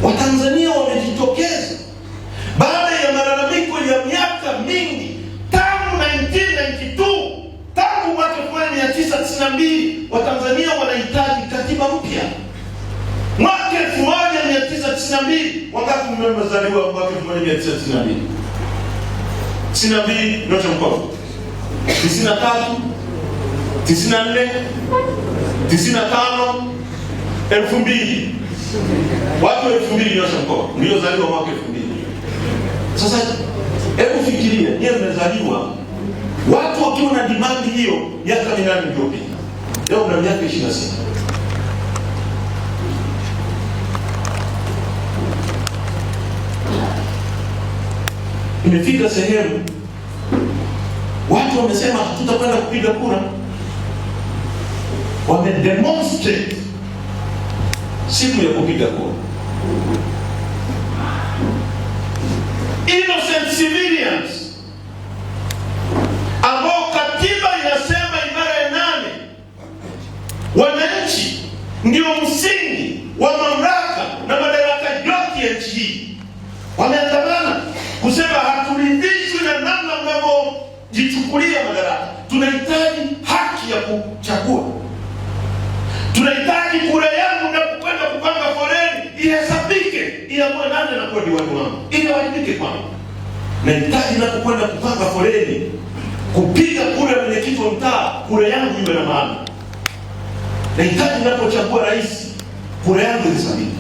Watanzania wamejitokeza baada ya malalamiko ya miaka mingi tangu 1992, tangu mwaka 1992 Watanzania wanahitaji katiba mpya. Mwaka 1992, wangapi mmezaliwa mwaka 1992? 92 nyosha mkono. 93, 94, 95, 2000. Watu 2000 nyosha mkono. Mliozaliwa mwaka 2000. Sasa hebu fikiria, yeye mmezaliwa watu wakiwa na demand hiyo miaka 8 iliyopita. Leo mna miaka 26. Imefika sehemu watu wamesema hatutakwenda kupiga kura. Wamedemonstrate siku ya kupiga kura. Innocent civilians ambao katiba inasema ibara ya 8 wananchi ndio msingi wa mamlaka na madaraka yote ya nchi hii, wameandamana kusema haturidhishwi na namna mnavyojichukulia madaraka. Tunahitaji haki ya kuchagua. Tunahitaji kura yangu na kwenda kupanga foleni ihesabike, iamue nani na kwa diwani wangu ili wajibike kwangu. Nahitaji na kwenda kupanga foleni kupiga kura mwenyekiti wa mtaa, kura yangu iwe na maana. Nahitaji napochagua rais, kura yangu ihesabike.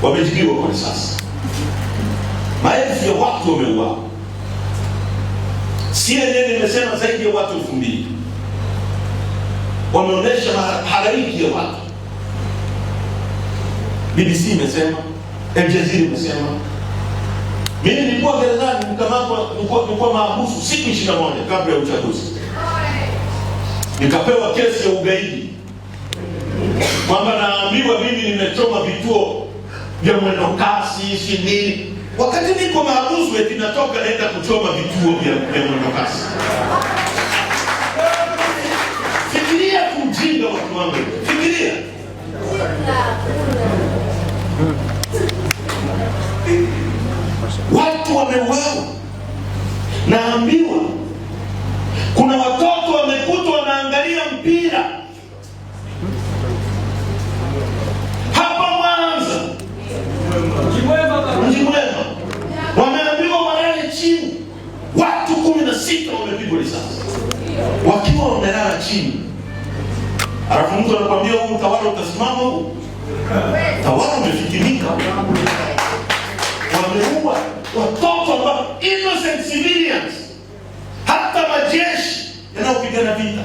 Wamejibiwa kwa sasa. Maelfu ya watu wameuawa. CNN imesema zaidi ya watu 2000. Wameonyesha halaiki ya watu. BBC imesema, Al Jazeera imesema. Mimi nilikuwa gerezani, nilikuwa mahabusu siku 21 kabla ya uchaguzi. Nikapewa kesi ya ugaidi. Kwamba naambiwa mimi nimechoma vituo vya mwendo kasi, si nini. Wakati niko mahabusu eti natoka naenda kuchoma vituo vya mwendo kasi. Fikiria kumjinga watu wangu. Fikiria. Watu wameuawa. Naambiwa kuna watoto wamekutwa wanaangalia mpira hapa Mwanza, Mji Mwema. Wameambiwa walale chini. Watu 16 wamepigwa risasi wakiwa wamelala chini. Alafu mtu anakuambia huu utawala utasimama huu. Tawala umefikirika. Wameua watoto ambao innocent civilians. Hata majeshi yanayopigana vita.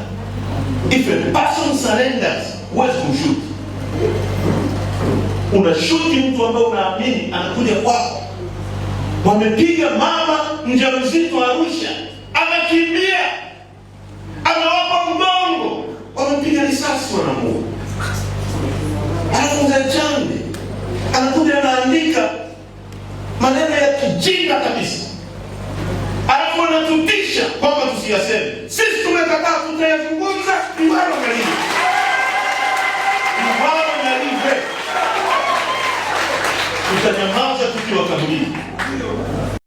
If a person surrenders, huwezi kumshuti. Unashuti mtu ambaye unaamini anakuja kwako. Wamepiga mama mjamzito Arusha, anakimbia, anawapa mgongo, wamepiga risasi wanamuua. Alafu Chande anakuja anaandika maneno ya kijinga kabisa. Alafu anatutisha kwamba tusiyaseme. Sisi tumekataa, tutayazungumza.